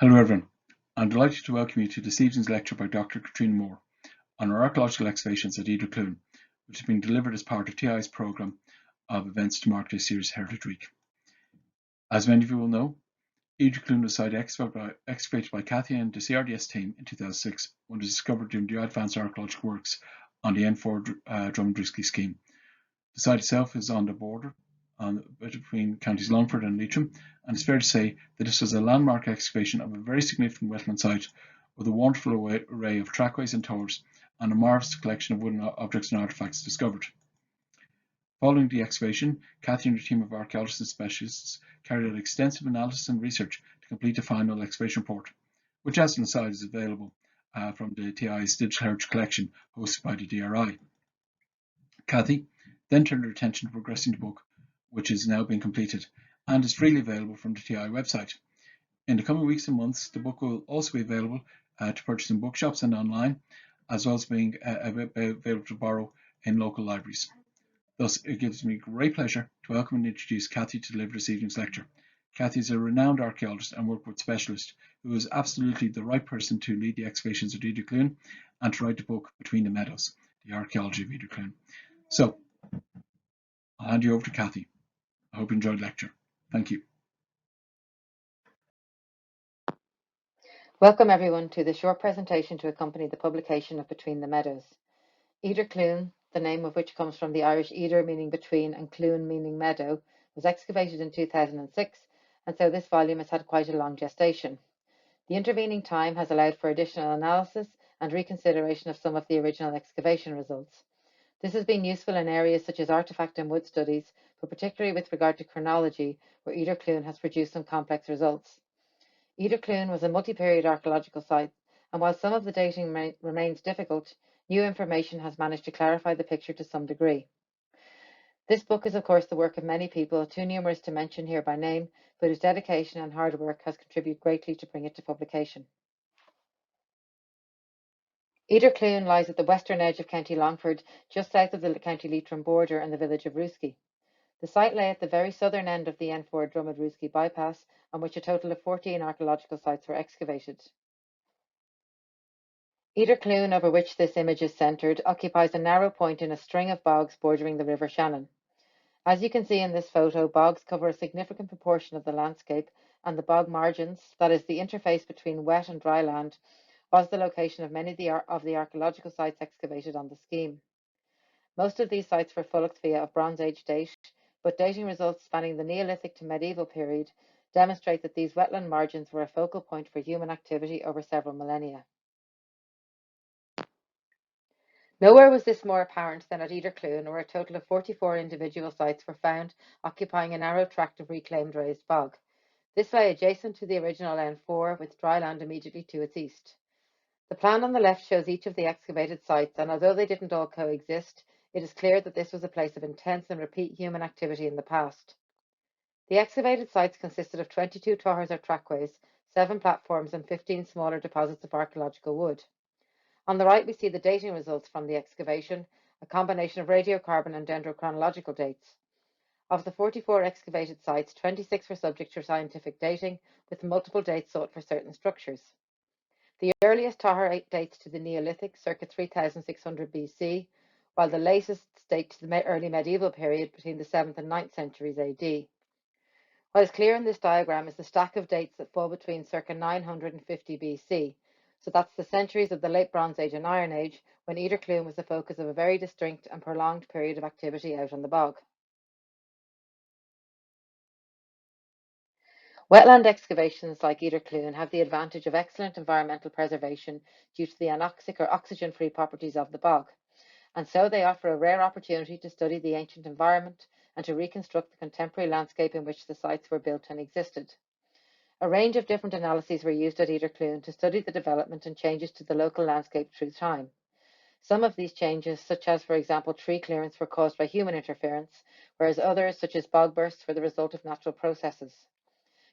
Hello everyone, I'm delighted to welcome you to this evening's lecture by Dr. Katrina Moore on our archaeological excavations at Edercloon, which is being delivered as part of TI's programme of events to mark this year's Heritage Week. As many of you will know, Edercloon was a site excavated by Cathy and the CRDS team in 2006 when it was discovered during the advanced archaeological works on the N4 Drummond scheme. The site itself is on the border between counties Longford and Leitrim, and it's fair to say that this was a landmark excavation of a very significant wetland site with a wonderful array of trackways and towers and a marvellous collection of wooden objects and artefacts discovered. Following the excavation, Cathy and her team of archaeologists and specialists carried out extensive analysis and research to complete a final excavation report, which as an aside is available from the TI's Digital Heritage Collection hosted by the DRI. Cathy then turned her attention to progressing the book, which is now being completed and is freely available from the TI website. In the coming weeks and months, the book will also be available to purchase in bookshops and online, as well as being available to borrow in local libraries. Thus, it gives me great pleasure to welcome and introduce Cathy to deliver this evening's lecture. Cathy is a renowned archaeologist and workwood specialist who is absolutely the right person to lead the excavations at Edercloon and to write the book Between the Meadows, the archaeology of Edercloon. So, I'll hand you over to Cathy. I hope you enjoyed the lecture. Thank you. Welcome everyone to the short presentation to accompany the publication of Between the Meadows. Edercloon, the name of which comes from the Irish Eder meaning between and Cloon meaning meadow, was excavated in 2006, and so this volume has had quite a long gestation. The intervening time has allowed for additional analysis and reconsideration of some of the original excavation results. This has been useful in areas such as artefact and wood studies, but particularly with regard to chronology, where Edercloon has produced some complex results. Edercloon was a multi-period archaeological site, and while some of the dating remains difficult, new information has managed to clarify the picture to some degree. This book is of course the work of many people, too numerous to mention here by name, but whose dedication and hard work has contributed greatly to bring it to publication. Edercloon lies at the western edge of County Longford, just south of the County Leitrim border and the village of Roscommon. The site lay at the very southern end of the N4 Drummond bypass, on which a total of 14 archaeological sites were excavated. Edercloon, over which this image is centred, occupies a narrow point in a string of bogs bordering the River Shannon. As you can see in this photo, bogs cover a significant proportion of the landscape, and the bog margins, that is, the interface between wet and dry land, was the location of many of the archaeological sites excavated on the scheme. Most of these sites were Fuluxvia of Bronze Age date, but dating results spanning the Neolithic to medieval period demonstrate that these wetland margins were a focal point for human activity over several millennia. Nowhere was this more apparent than at Edercloon, where a total of 44 individual sites were found occupying a narrow tract of reclaimed raised bog. This lay adjacent to the original N4 with dry land immediately to its east. The plan on the left shows each of the excavated sites, and although they didn't all coexist, it is clear that this was a place of intense and repeat human activity in the past. The excavated sites consisted of 22 towers or trackways, 7 platforms, and 15 smaller deposits of archaeological wood. On the right, we see the dating results from the excavation, a combination of radiocarbon and dendrochronological dates. Of the 44 excavated sites, 26 were subject to scientific dating, with multiple dates sought for certain structures. The earliest tower dates to the Neolithic, circa 3600 BC, while the latest date to the early medieval period between the 7th and 9th centuries AD. What is clear in this diagram is the stack of dates that fall between circa 950 BC, so that's the centuries of the late Bronze Age and Iron Age, when Edercloon was the focus of a very distinct and prolonged period of activity out on the bog. Wetland excavations like Edercloon have the advantage of excellent environmental preservation due to the anoxic or oxygen-free properties of the bog, and so they offer a rare opportunity to study the ancient environment and to reconstruct the contemporary landscape in which the sites were built and existed. A range of different analyses were used at Edercloon to study the development and changes to the local landscape through time. Some of these changes, such as, for example, tree clearance, were caused by human interference, whereas others, such as bog bursts, were the result of natural processes.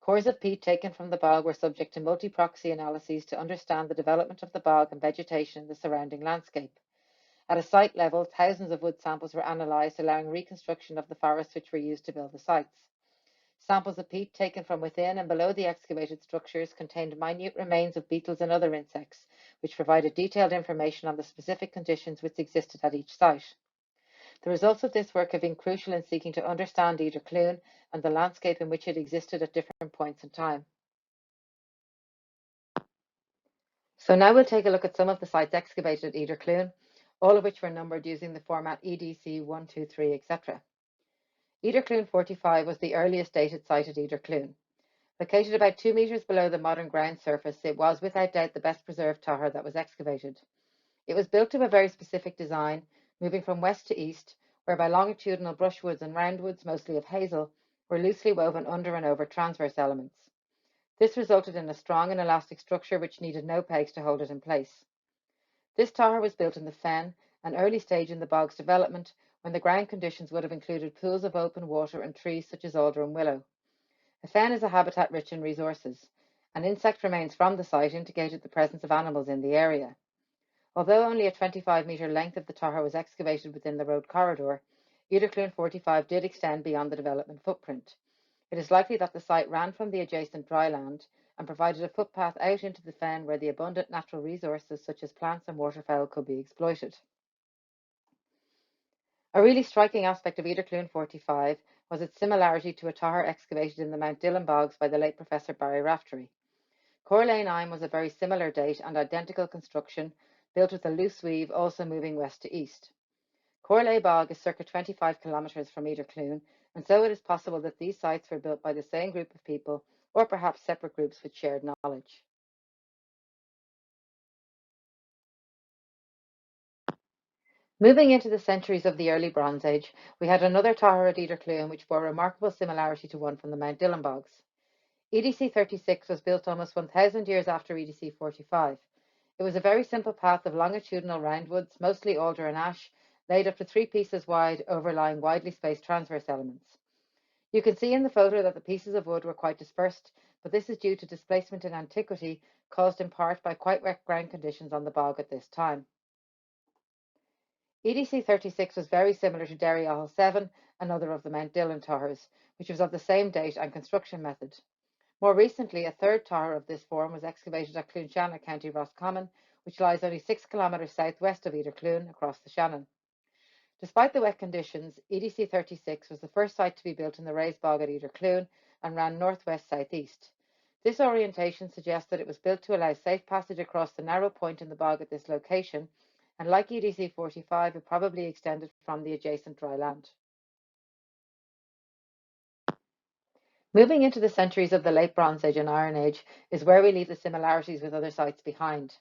Cores of peat taken from the bog were subject to multi-proxy analyses to understand the development of the bog and vegetation in the surrounding landscape. At a site level, thousands of wood samples were analysed, allowing reconstruction of the forests which were used to build the sites. Samples of peat taken from within and below the excavated structures contained minute remains of beetles and other insects, which provided detailed information on the specific conditions which existed at each site. The results of this work have been crucial in seeking to understand Edercloon and the landscape in which it existed at different points in time. So now we'll take a look at some of the sites excavated at Edercloon, all of which were numbered using the format EDC 1, 2, 3, etc. Edercloon 45 was the earliest dated site at Edercloon. Located about 2 metres below the modern ground surface, it was without doubt the best preserved tower that was excavated. It was built to a very specific design, moving from west to east, whereby longitudinal brushwoods and roundwoods, mostly of hazel, were loosely woven under and over transverse elements. This resulted in a strong and elastic structure which needed no pegs to hold it in place. This tower was built in the fen, an early stage in the bog's development, when the ground conditions would have included pools of open water and trees such as alder and willow. A fen is a habitat rich in resources. An insect remains from the site indicated the presence of animals in the area. Although only a 25-metre length of the tower was excavated within the road corridor, Edercloon 45 did extend beyond the development footprint. It is likely that the site ran from the adjacent dry land and provided a footpath out into the fen where the abundant natural resources such as plants and waterfowl could be exploited. A really striking aspect of Edercloon 45 was its similarity to a tower excavated in the Mount Dillon bogs by the late Professor Barry Raftery. Corlane Ime was a very similar date and identical construction, built with a loose weave also moving west to east. Corlay Bog is circa 25 kilometres from Edercloon, and so it is possible that these sites were built by the same group of people, or perhaps separate groups with shared knowledge. Moving into the centuries of the early Bronze Age, we had another tower at Edercloon which bore remarkable similarity to one from the Mount Dillon bogs. EDC 36 was built almost 1,000 years after EDC 45. It was a very simple path of longitudinal roundwoods, mostly alder and ash, laid up to 3 pieces wide, overlying widely spaced transverse elements. You can see in the photo that the pieces of wood were quite dispersed, but this is due to displacement in antiquity, caused in part by quite wet ground conditions on the bog at this time. EDC 36 was very similar to Derry Owl 7, another of the Mount Dillon towers, which was of the same date and construction method. More recently, a third tower of this form was excavated at Cloonshannon, County Roscommon, which lies only 6 kilometres southwest of Edercloon, across the Shannon. Despite the wet conditions, EDC 36 was the first site to be built in the raised bog at Edercloon and ran northwest-southeast. This orientation suggests that it was built to allow safe passage across the narrow point in the bog at this location, and like EDC 45, it probably extended from the adjacent dry land. Moving into the centuries of the Late Bronze Age and Iron Age is where we leave the similarities with other sites behind.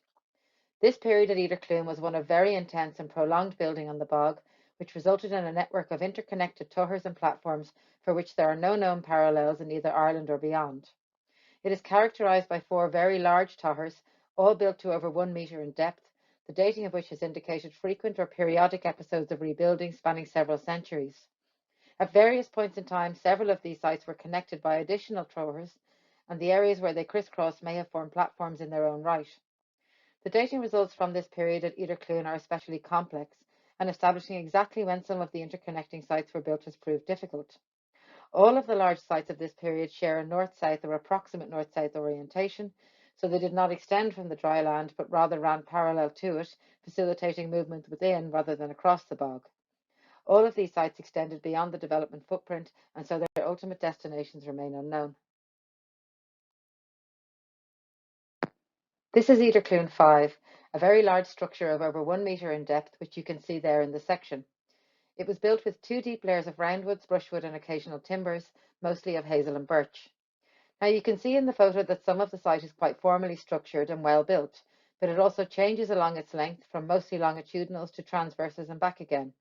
This period at Edercloon was one of very intense and prolonged building on the bog, which resulted in a network of interconnected tughers and platforms for which there are no known parallels in either Ireland or beyond. It is characterised by 4 very large tughers, all built to over 1 metre in depth, the dating of which has indicated frequent or periodic episodes of rebuilding spanning several centuries. At various points in time, several of these sites were connected by additional tughers, and the areas where they crisscrossed may have formed platforms in their own right. The dating results from this period at Edercloon are especially complex, and establishing exactly when some of the interconnecting sites were built has proved difficult. All of the large sites of this period share a north-south or approximate north-south orientation, so they did not extend from the dry land, but rather ran parallel to it, facilitating movement within rather than across the bog. All of these sites extended beyond the development footprint, and so their ultimate destinations remain unknown. This is Edercloon 5, a very large structure of over 1 metre in depth, which you can see there in the section. It was built with 2 deep layers of roundwoods, brushwood and occasional timbers, mostly of hazel and birch. Now you can see in the photo that some of the site is quite formally structured and well built, but it also changes along its length from mostly longitudinals to transverses and back again.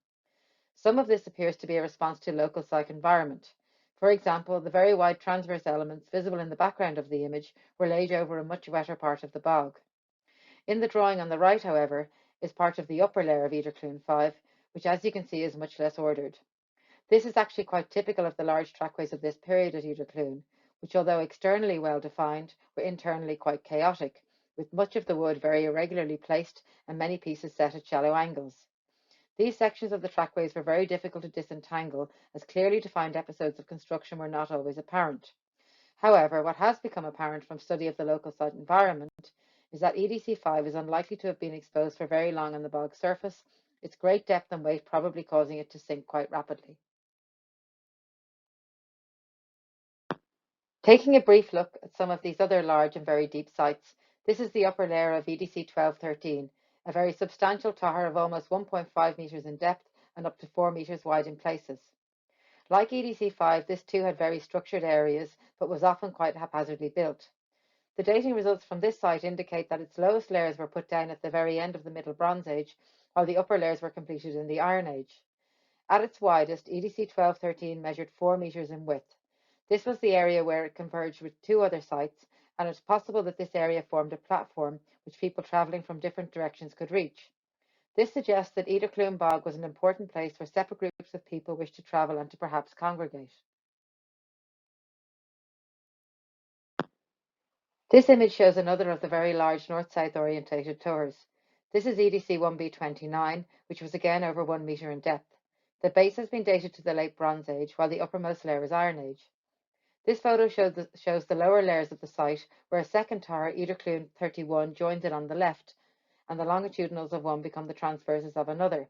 Some of this appears to be a response to local site environment. For example, the very wide transverse elements visible in the background of the image were laid over a much wetter part of the bog. In the drawing on the right, however, is part of the upper layer of Edercloon 5, which as you can see is much less ordered. This is actually quite typical of the large trackways of this period at Edercloon, which although externally well defined, were internally quite chaotic, with much of the wood very irregularly placed and many pieces set at shallow angles. These sections of the trackways were very difficult to disentangle, as clearly defined episodes of construction were not always apparent. However, what has become apparent from study of the local site environment is that EDC5 is unlikely to have been exposed for very long on the bog surface, its great depth and weight probably causing it to sink quite rapidly. Taking a brief look at some of these other large and very deep sites, this is the upper layer of EDC 1213, a very substantial tahar of almost 1.5 metres in depth and up to 4 metres wide in places. Like EDC 5, this too had very structured areas, but was often quite haphazardly built. The dating results from this site indicate that its lowest layers were put down at the very end of the Middle Bronze Age, while the upper layers were completed in the Iron Age. At its widest, EDC 1213 measured 4 metres in width. This was the area where it converged with two other sites, and it's possible that this area formed a platform which people travelling from different directions could reach. This suggests that Edercloon Bog was an important place where separate groups of people wished to travel and to perhaps congregate. This image shows another of the very large north-south orientated tours. This is EDC 1B29, which was again over 1 metre in depth. The base has been dated to the late Bronze Age, while the uppermost layer is Iron Age. This photo shows the lower layers of the site, where a second tower, Edercloon 31, joins it on the left, and the longitudinals of one become the transverses of another.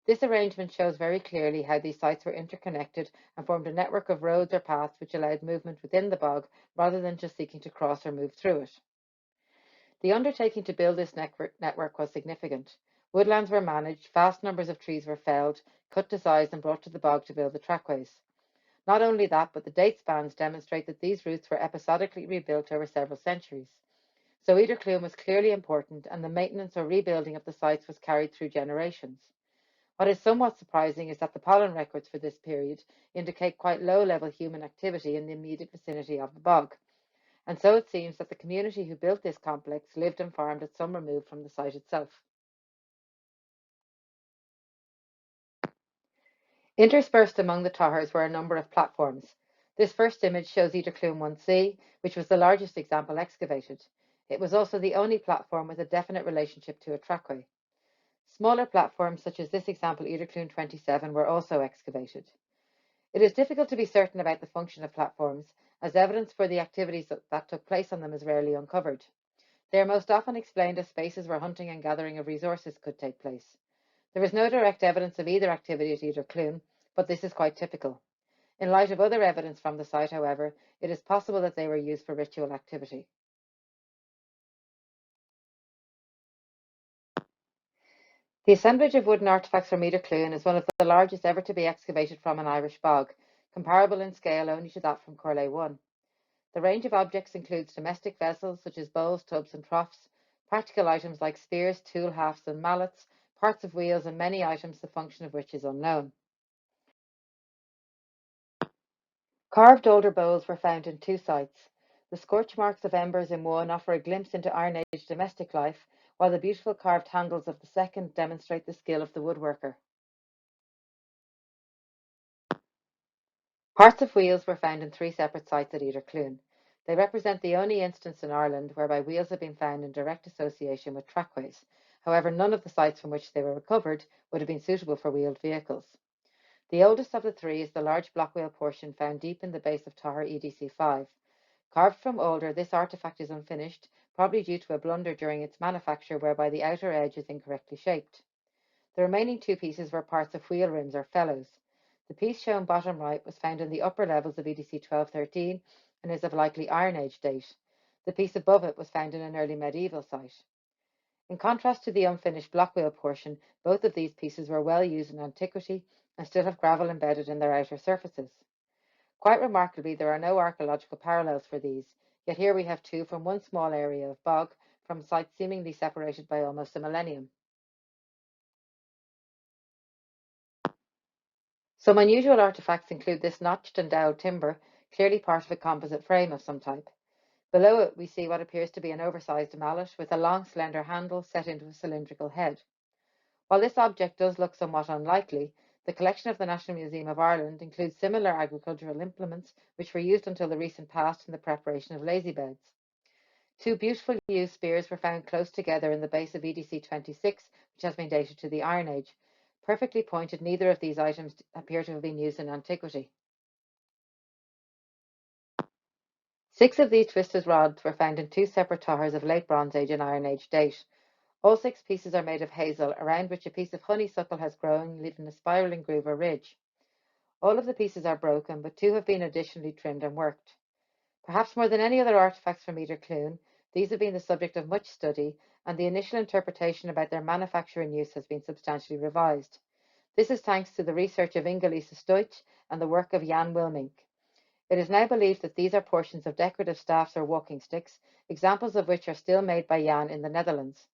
This arrangement shows very clearly how these sites were interconnected and formed a network of roads or paths which allowed movement within the bog rather than just seeking to cross or move through it. The undertaking to build this network was significant. Woodlands were managed, vast numbers of trees were felled, cut to size and brought to the bog to build the trackways. Not only that, but the date spans demonstrate that these routes were episodically rebuilt over several centuries. So Edercloon was clearly important, and the maintenance or rebuilding of the sites was carried through generations. What is somewhat surprising is that the pollen records for this period indicate quite low-level human activity in the immediate vicinity of the bog, and so it seems that the community who built this complex lived and farmed at some remove from the site itself. Interspersed among the tahars were a number of platforms. This first image shows Edercloon 1C, which was the largest example excavated. It was also the only platform with a definite relationship to a trackway. Smaller platforms, such as this example Edercloon 27, were also excavated. It is difficult to be certain about the function of platforms, as evidence for the activities that took place on them is rarely uncovered. They are most often explained as spaces where hunting and gathering of resources could take place. There is no direct evidence of either activity at Edercloon, but this is quite typical. In light of other evidence from the site, however, it is possible that they were used for ritual activity. The assemblage of wooden artefacts from Edercloon is one of the largest ever to be excavated from an Irish bog, comparable in scale only to that from Corley 1. The range of objects includes domestic vessels such as bowls, tubs, and troughs, practical items like spears, tool hafts, and mallets, parts of wheels, and many items the function of which is unknown. Carved alder bowls were found in two sites. The scorch marks of embers in one offer a glimpse into Iron Age domestic life, while the beautiful carved handles of the second demonstrate the skill of the woodworker. Parts of wheels were found in three separate sites at Edercloon. They represent the only instance in Ireland whereby wheels have been found in direct association with trackways. However, none of the sites from which they were recovered would have been suitable for wheeled vehicles. The oldest of the three is the large block wheel portion found deep in the base of Tahar EDC5. Carved from alder, this artifact is unfinished, probably due to a blunder during its manufacture whereby the outer edge is incorrectly shaped. The remaining two pieces were parts of wheel rims or felloes. The piece shown bottom right was found in the upper levels of EDC 1213 and is of likely Iron Age date. The piece above it was found in an early medieval site. In contrast to the unfinished block wheel portion, both of these pieces were well used in antiquity and still have gravel embedded in their outer surfaces. Quite remarkably, there are no archaeological parallels for these, yet here we have two from one small area of bog, from sites seemingly separated by almost a millennium. Some unusual artifacts include this notched and dowelled timber, clearly part of a composite frame of some type. Below it, we see what appears to be an oversized mallet with a long, slender handle set into a cylindrical head. While this object does look somewhat unlikely, the collection of the National Museum of Ireland includes similar agricultural implements which were used until the recent past in the preparation of lazy beds. Two beautifully used spears were found close together in the base of EDC 26, which has been dated to the Iron Age. Perfectly pointed, neither of these items appear to have been used in antiquity. 6 of these twisted rods were found in 2 separate towers of late Bronze Age and Iron Age date. All 6 pieces are made of hazel, around which a piece of honeysuckle has grown, leaving a spiraling groove or ridge. All of the pieces are broken, but 2 have been additionally trimmed and worked. Perhaps more than any other artefacts from Edercloon, these have been the subject of much study, and the initial interpretation about their manufacture and use has been substantially revised. This is thanks to the research of Inge-Lise Stoich and the work of Jan Wilmink. It is now believed that these are portions of decorative staffs or walking sticks, examples of which are still made by Jan in the Netherlands.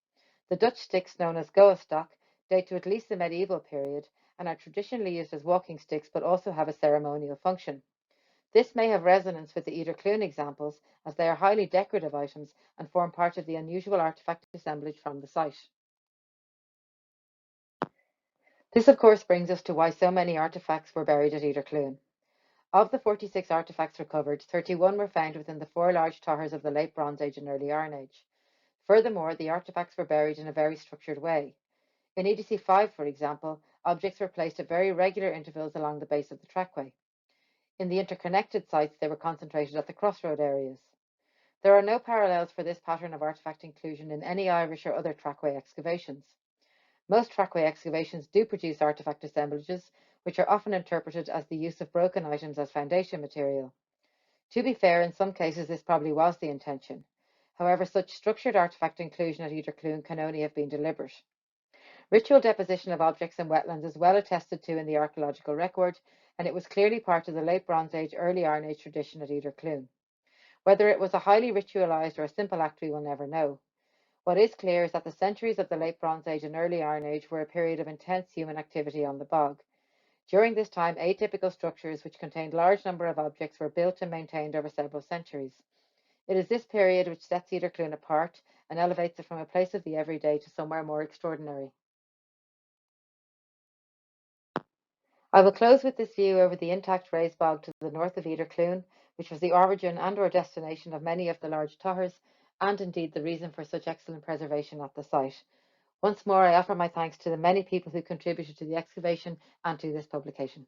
The Dutch sticks, known as goestock, date to at least the medieval period and are traditionally used as walking sticks but also have a ceremonial function. This may have resonance with the Edercloon examples, as they are highly decorative items and form part of the unusual artefact assemblage from the site. This, of course, brings us to why so many artefacts were buried at Edercloon. Of the 46 artefacts recovered, 31 were found within the 4 large towers of the Late Bronze Age and Early Iron Age. Furthermore, the artefacts were buried in a very structured way. In EDC 5, for example, objects were placed at very regular intervals along the base of the trackway. In the interconnected sites, they were concentrated at the crossroad areas. There are no parallels for this pattern of artefact inclusion in any Irish or other trackway excavations. Most trackway excavations do produce artefact assemblages, which are often interpreted as the use of broken items as foundation material. To be fair, in some cases this probably was the intention. However, such structured artefact inclusion at Edercloon can only have been deliberate. Ritual deposition of objects in wetlands is well attested to in the archaeological record, and it was clearly part of the Late Bronze Age, Early Iron Age tradition at Edercloon. Whether it was a highly ritualized or a simple act, we will never know. What is clear is that the centuries of the Late Bronze Age and Early Iron Age were a period of intense human activity on the bog. During this time, atypical structures which contained large number of objects were built and maintained over several centuries. It is this period which sets Edercloon apart and elevates it from a place of the everyday to somewhere more extraordinary. I will close with this view over the intact raised bog to the north of Edercloon, which was the origin and or destination of many of the large towers, and indeed the reason for such excellent preservation at the site. Once more, I offer my thanks to the many people who contributed to the excavation and to this publication.